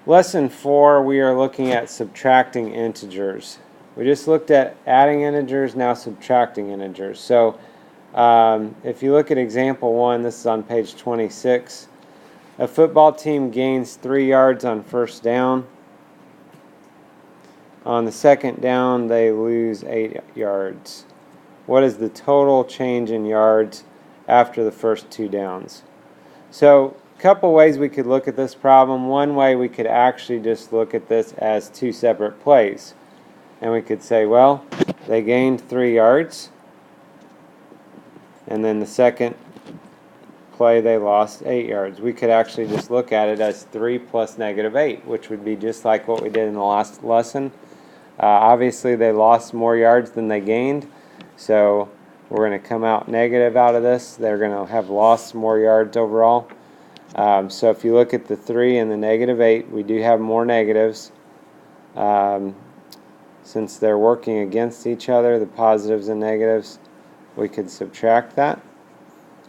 Lesson 4, we are looking at subtracting integers. We just looked at adding integers, now subtracting integers. So if you look at example 1, this is on page 26. A football team gains 3 yards on first down. On the second down, they lose 8 yards. What is the total change in yards after the first 2 downs? So a couple ways we could look at this problem. One way, we could actually just look at this as 2 separate plays. And we could say, well, they gained 3 yards. And then the second play, they lost 8 yards. We could actually just look at it as 3 plus -8, which would be just like what we did in the last lesson. Obviously, they lost more yards than they gained. So we're going to come out negative out of this. They're going to have lost more yards overall. So if you look at the 3 and the -8, we do have more negatives. Since they're working against each other, the positives and negatives, we could subtract that.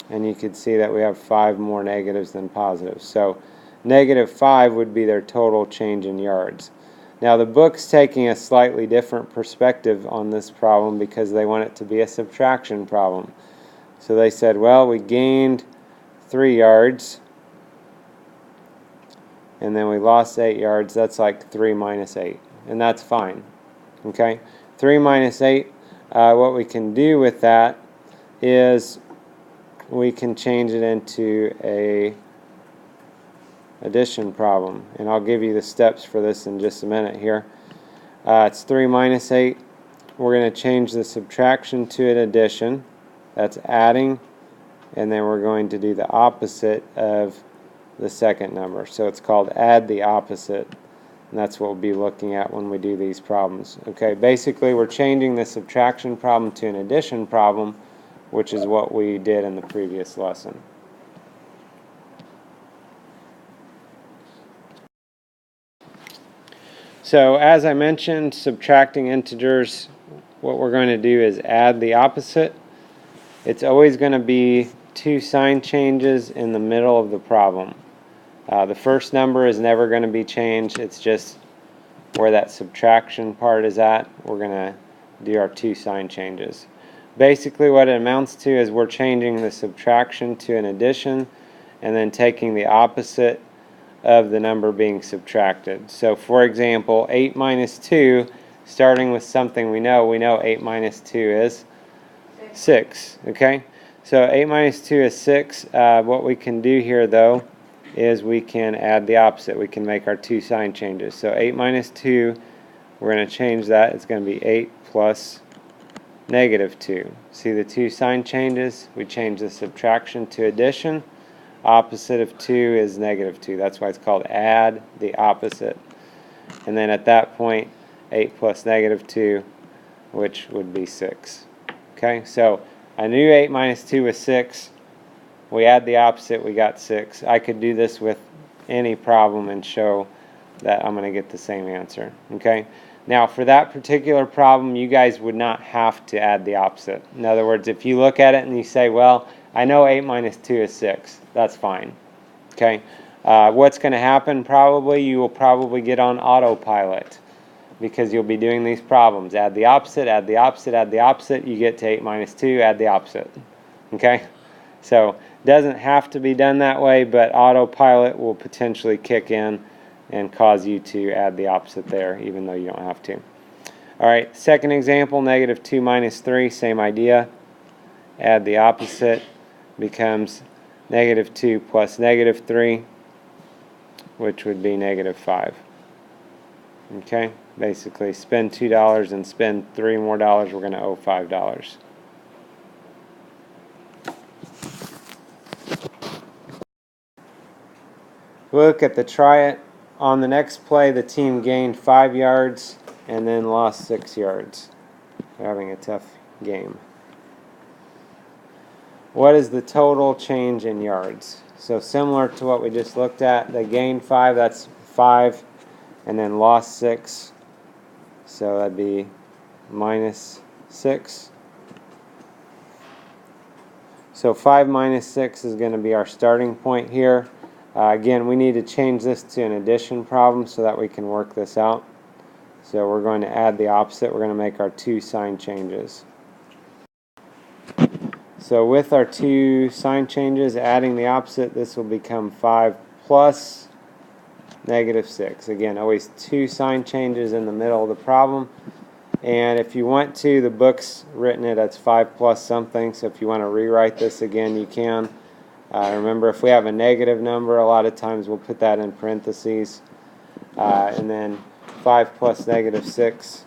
And you could see that we have 5 more negatives than positives. So -5 would be their total change in yards. Now the book's taking a slightly different perspective on this problem because they want it to be a subtraction problem. So they said, well, we gained 3 yards and then we lost 8 yards. That's like 3 minus 8, and that's fine. Okay, 3 minus 8, what we can do with that is we can change it into a addition problem, and I'll give you the steps for this in just a minute here. It's 3 minus 8. We're going to change the subtraction to an addition. That's adding, and then we're going to do the opposite of the second number. So it's called add the opposite, and that's what we'll be looking at when we do these problems. Okay, basically we're changing the subtraction problem to an addition problem, which is what we did in the previous lesson. So as I mentioned, subtracting integers, what we're going to do is add the opposite. It's always going to be 2 sign changes in the middle of the problem. The first number is never going to be changed. It's just where that subtraction part is at. We're going to do our 2 sign changes. Basically what it amounts to is we're changing the subtraction to an addition and then taking the opposite of the number being subtracted. So for example, 8 minus 2, starting with something we know 8 minus 2 is 6. Okay, so 8 minus 2 is 6. What we can do here though is we can add the opposite. We can make our 2 sign changes. So 8 minus 2, we're going to change that. It's going to be 8 plus -2. See the 2 sign changes? We change the subtraction to addition. Opposite of 2 is -2. That's why it's called add the opposite. And then at that point, 8 plus -2, which would be 6. Okay, so I knew 8 minus 2 was 6. We add the opposite, we got 6. I could do this with any problem and show that I'm going to get the same answer. Okay, now for that particular problem, you guys would not have to add the opposite. In other words, if you look at it and you say, well, I know 8 minus 2 is 6. That's fine. Okay. What's going to happen probably, you will probably get on autopilot because you'll be doing these problems. Add the opposite, add the opposite, add the opposite. You get to 8 minus 2, add the opposite. Okay. So it doesn't have to be done that way, but autopilot will potentially kick in and cause you to add the opposite there, even though you don't have to. All right. Second example, -2 minus 3, same idea. Add the opposite. Becomes -2 plus -3, which would be -5. Okay, basically spend $2 and spend $3 more, we're going to owe $5. Look at the try it. On the next play, the team gained 5 yards and then lost 6 yards. They're having a tough game. What is the total change in yards? So similar to what we just looked at, they gained 5, that's 5, and then lost 6. So that'd be -6. So 5 minus 6 is going to be our starting point here. Again, we need to change this to an addition problem so that we can work this out. So we're going to add the opposite. We're going to make our two sign changes. So with our two sign changes, adding the opposite, this will become 5 plus -6. Again, always two sign changes in the middle of the problem. And if you want to, the book's written it as 5 plus something, so if you want to rewrite this again, you can. Remember, if we have a negative number, a lot of times we'll put that in parentheses. And then 5 plus -6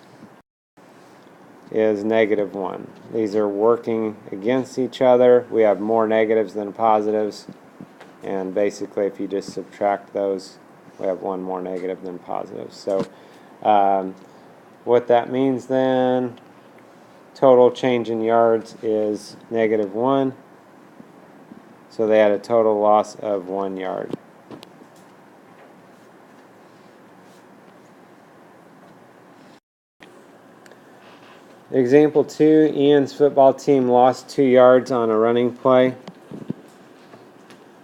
is -1. These are working against each other. We have more negatives than positives. And basically, if you just subtract those, we have one more negative than positive. So what that means then, total change in yards is -1. So they had a total loss of 1 yard. Example 2, Ian's football team lost 2 yards on a running play.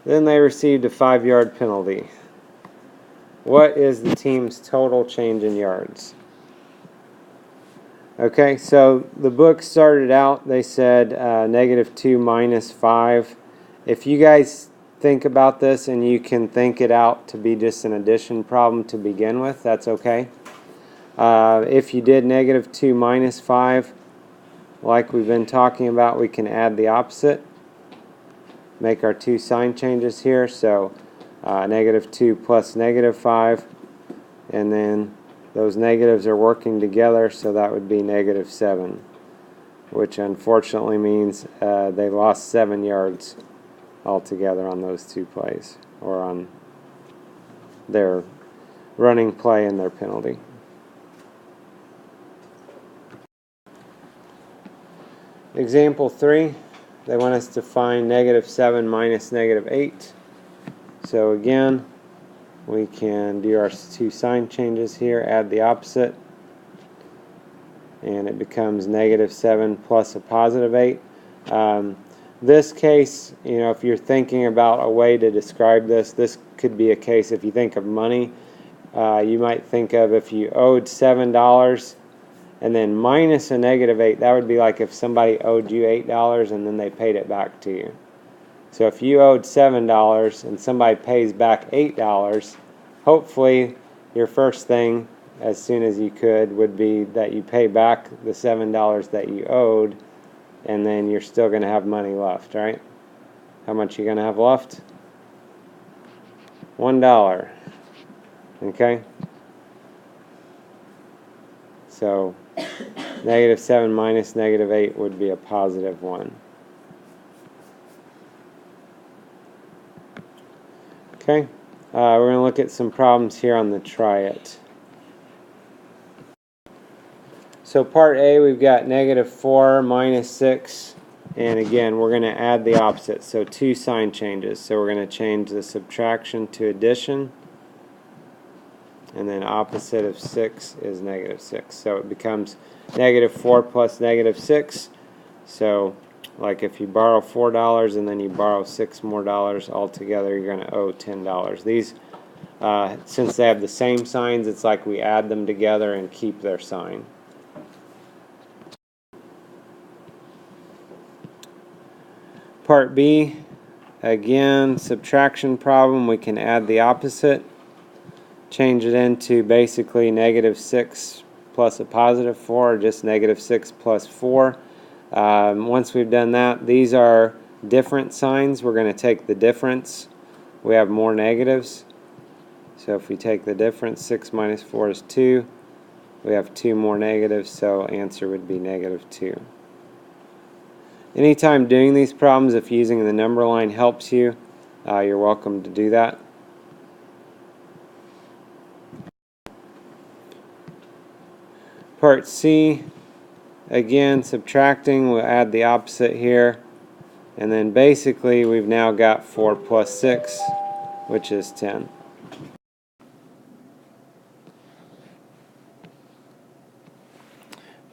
Then they received a 5-yard penalty. What is the team's total change in yards? Okay, so the book started out, they said -2 minus 5. If you guys think about this and you can think it out to be just an addition problem to begin with, that's okay. If you did -2 minus 5, like we've been talking about, we can add the opposite. Make our two sign changes here. So -2 plus -5, and then those negatives are working together, so that would be -7, which unfortunately means they lost 7 yards altogether on those two plays, or on their running play and their penalty. Example 3, they want us to find -7 minus -8. So again, we can do our two sign changes here, add the opposite, and it becomes -7 plus a +8. This case, if you're thinking about a way to describe this, this could be a case, if you think of money, you might think of if you owed $7 and then minus a -8, that would be like if somebody owed you $8 and then they paid it back to you. So if you owed $7 and somebody pays back $8, hopefully your first thing, as soon as you could, would be that you pay back the $7 that you owed, and then you're still going to have money left, right? How much are you going to have left? $1. Okay? So -7 minus -8 would be a +1. Okay, we're going to look at some problems here on the try it. So part A, we've got -4 minus 6, and again we're going to add the opposite, so two sign changes. So we're going to change the subtraction to addition, and then opposite of 6 is -6. So it becomes -4 plus -6. So like if you borrow $4 and then you borrow $6 more altogether, you're going to owe $10. These, since they have the same signs, it's like we add them together and keep their sign. Part B, again, subtraction problem. We can add the opposite, change it into basically -6 plus a +4, or just -6 plus 4. Once we've done that, these are different signs. We're going to take the difference. We have more negatives. So if we take the difference, 6 minus 4 is 2. We have 2 more negatives, so answer would be -2. Anytime doing these problems, if using the number line helps you, you're welcome to do that. Part C, again, subtracting, we'll add the opposite here, and then basically we've now got 4 plus 6, which is 10.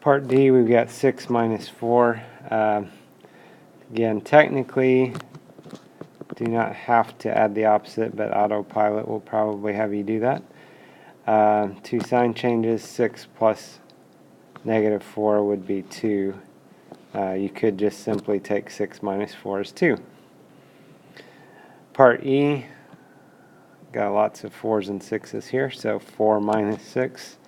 Part D, we've got 6 minus 4. Again, technically, do not have to add the opposite, but autopilot will probably have you do that. Two sign changes, 6 plus -4 would be 2. You could just simply take 6 minus 4 is 2. Part E, got lots of 4s and 6s here, so 4 minus 6.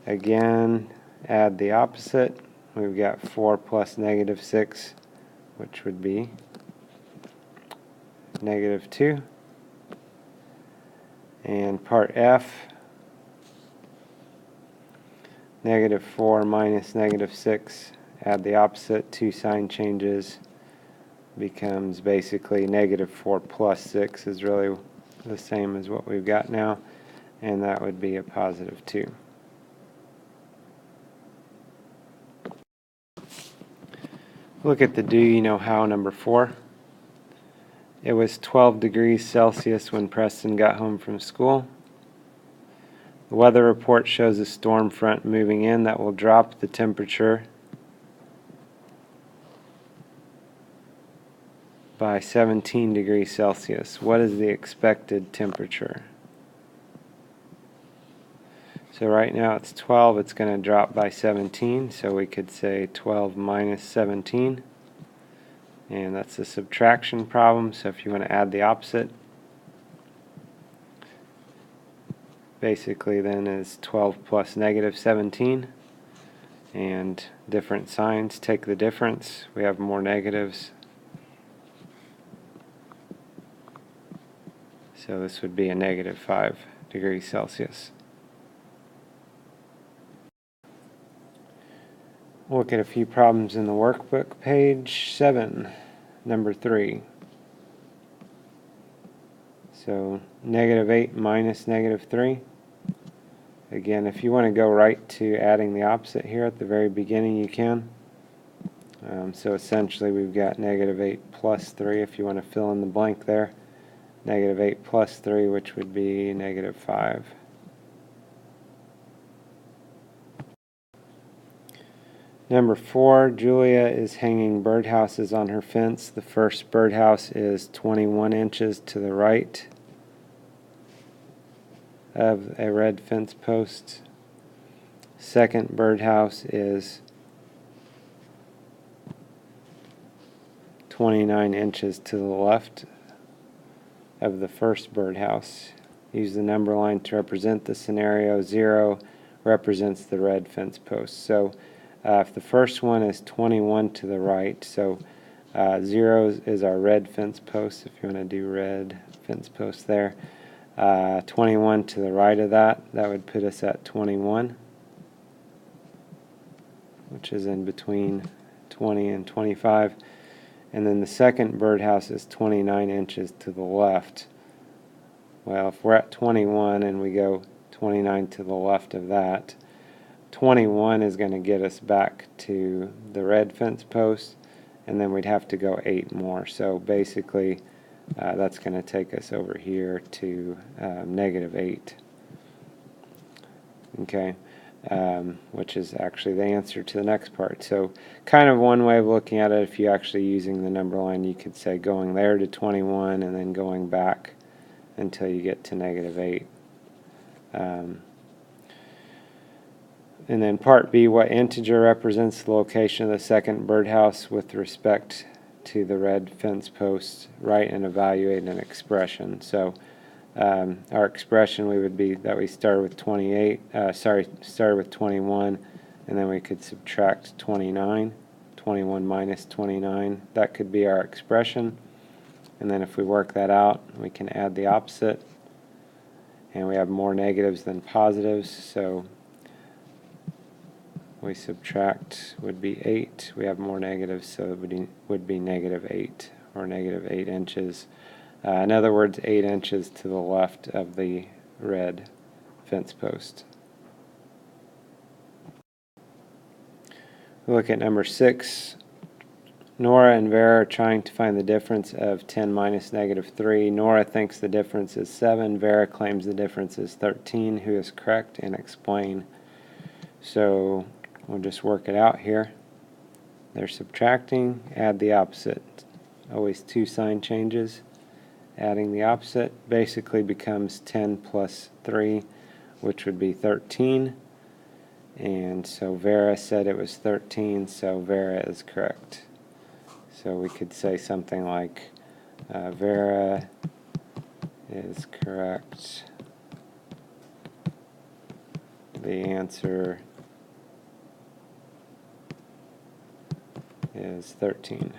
Again, add the opposite. We've got 4 plus -6, which would be -2. And part F, -4 minus -6, add the opposite, 2 sign changes, becomes basically -4 plus 6 is really the same as what we've got now, and that would be a +2. Look at the do you know how number 4. It was 12 degrees Celsius when Preston got home from school. The weather report shows a storm front moving in that will drop the temperature by 17 degrees Celsius. What is the expected temperature? So right now it's 12, it's going to drop by 17, so we could say 12 minus 17. And that's a subtraction problem, so if you want to add the opposite, basically then is 12 plus -17. And different signs take the difference. We have more negatives. So this would be a -5 degrees Celsius. Look at a few problems in the workbook. Page 7, number 3. So -8 minus -3. Again, if you want to go right to adding the opposite here at the very beginning, you can. So essentially we've got -8 plus 3 if you want to fill in the blank there. -8 plus 3, which would be -5. Number 4, Julia is hanging birdhouses on her fence. The first birdhouse is 21 inches to the right of a red fence post. Second birdhouse is 29 inches to the left of the first birdhouse. Use the number line to represent the scenario. 0 represents the red fence post. So if the first one is 21 to the right, so 0 is our red fence post, if you want to do red fence post there. 21 to the right of that would put us at 21, which is in between 20 and 25. And then the second birdhouse is 29 inches to the left. Well, if we're at 21 and we go 29 to the left of that, 21 is going to get us back to the red fence post, and then we'd have to go 8 more. So basically that's going to take us over here to -8. Okay, which is actually the answer to the next part. So kind of one way of looking at it, if you're actually using the number line, you could say going there to 21 and then going back until you get to -8. And then part B, what integer represents the location of the second birdhouse with respect to the red fence post? Write and evaluate an expression. So our expression would be that we started with started with 21, and then we could subtract 29, 21 minus 29. That could be our expression. And then if we work that out, we can add the opposite. And we have more negatives than positives, so we subtract would be 8. We have more negatives, so it would be -8 or -8 inches. In other words, 8 inches to the left of the red fence post. Look at number 6. Nora and Vera are trying to find the difference of 10 minus -3. Nora thinks the difference is 7. Vera claims the difference is 13. Who is correct? And explain. So we'll just work it out here. They're subtracting. Add the opposite. always two sign changes. Adding the opposite basically becomes 10 plus 3, which would be 13. And so Vera said it was 13, so Vera is correct. So we could say something like, Vera is correct. The answer is 13.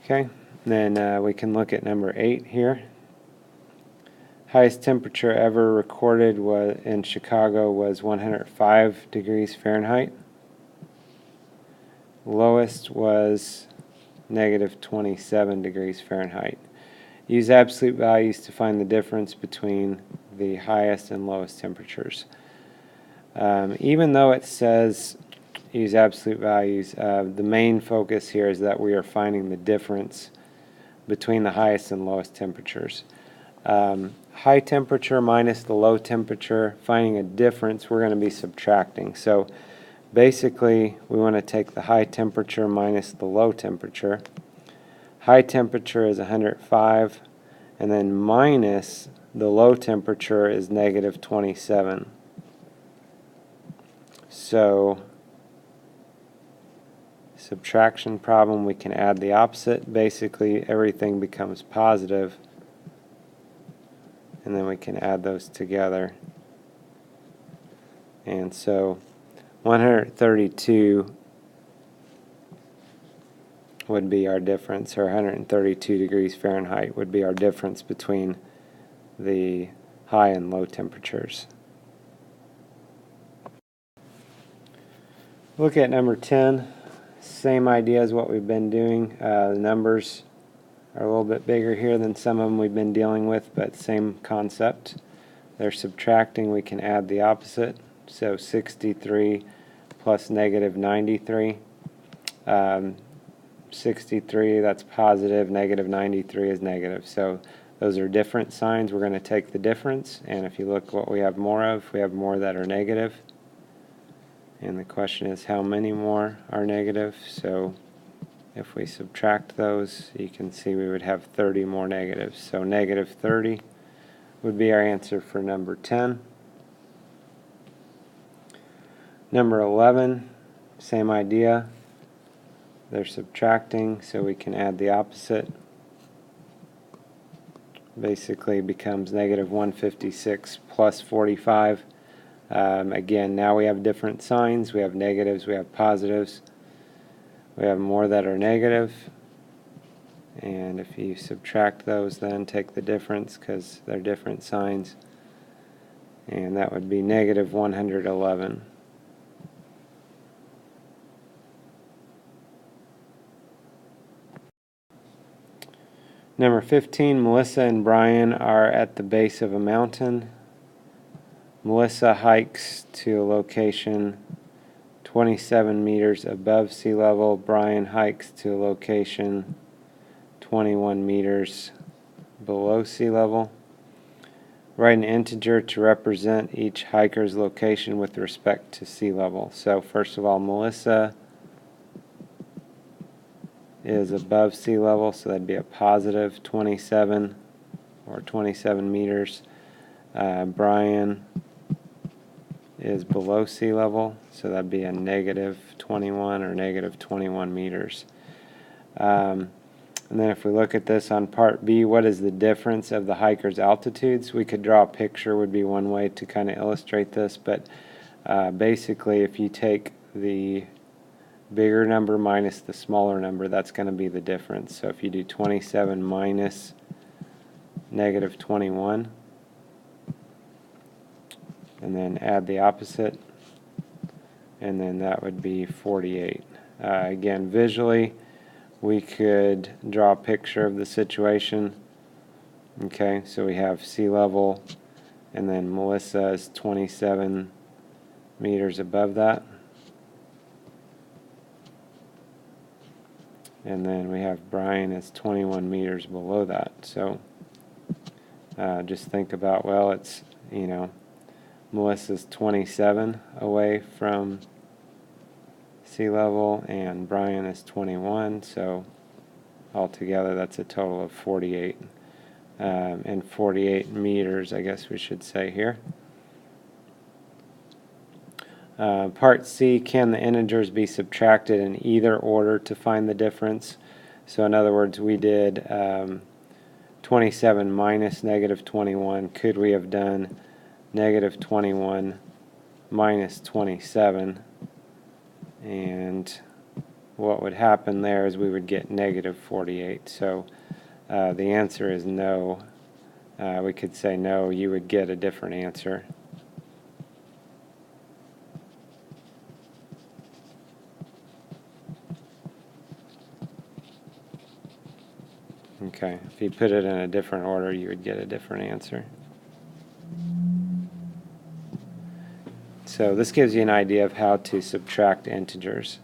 Okay, then we can look at number 8 here. Highest temperature ever recorded in Chicago was 105 degrees Fahrenheit. Lowest was negative 27 degrees Fahrenheit. Use absolute values to find the difference between the highest and lowest temperatures. Even though it says use absolute values, the main focus here is that we are finding the difference between the highest and lowest temperatures. High temperature minus the low temperature, finding a difference, we're going to be subtracting. So basically we want to take the high temperature minus the low temperature. High temperature is 105, and then minus the low temperature is negative 27. So subtraction problem, we can add the opposite. Basically everything becomes positive, and then we can add those together. And so 132 would be our difference, or 132 degrees Fahrenheit would be our difference between the high and low temperatures. Look at number 10. Same idea as what we've been doing. The numbers are a little bit bigger here than some of them we've been dealing with, but same concept. They're subtracting, we can add the opposite. So 63 plus negative 93. 63, that's positive, negative 93 is negative. So those are different signs. We're going to take the difference, and if you look what we have more of, we have more that are negative. And the question is how many more are negative. So if we subtract those, you can see we would have 30 more negatives. So negative 30 would be our answer for number 10. Number 11, same idea. They're subtracting, so we can add the opposite. Basically becomes negative 156 plus 45. Again, now we have different signs. We have negatives, we have positives. We have more that are negative. And if you subtract those, then take the difference because they're different signs. And that would be negative 111. Number 15, Melissa and Brian are at the base of a mountain. Melissa hikes to a location 27 meters above sea level. Brian hikes to a location 21 meters below sea level. Write an integer to represent each hiker's location with respect to sea level. So first of all, Melissa is above sea level, so that'd be a positive 27 or 27 meters. Brian is below sea level, so that'd be a negative 21 or negative 21 meters. And then if we look at this on part B, what is the difference of the hiker's altitudes? We could draw a picture, would be one way to kind of illustrate this, but basically if you take the bigger number minus the smaller number, that's going to be the difference. So if you do 27 minus negative 21, and then add the opposite, and then that would be 48. Again, visually, we could draw a picture of the situation. Okay, so we have sea level, and then Melissa is 27 meters above that. And then we have Brian is 21 meters below that. So just think about, well, it's, Melissa's 27 away from sea level, and Brian is 21, so altogether that's a total of 48. And 48 meters, I guess we should say here. Part C, can the integers be subtracted in either order to find the difference? So in other words, we did 27 minus negative 21. Could we have done negative 21 minus 27? And what would happen there is we would get negative 48. So the answer is no. We could say no, you would get a different answer. Okay, if you put it in a different order, you would get a different answer. So this gives you an idea of how to subtract integers.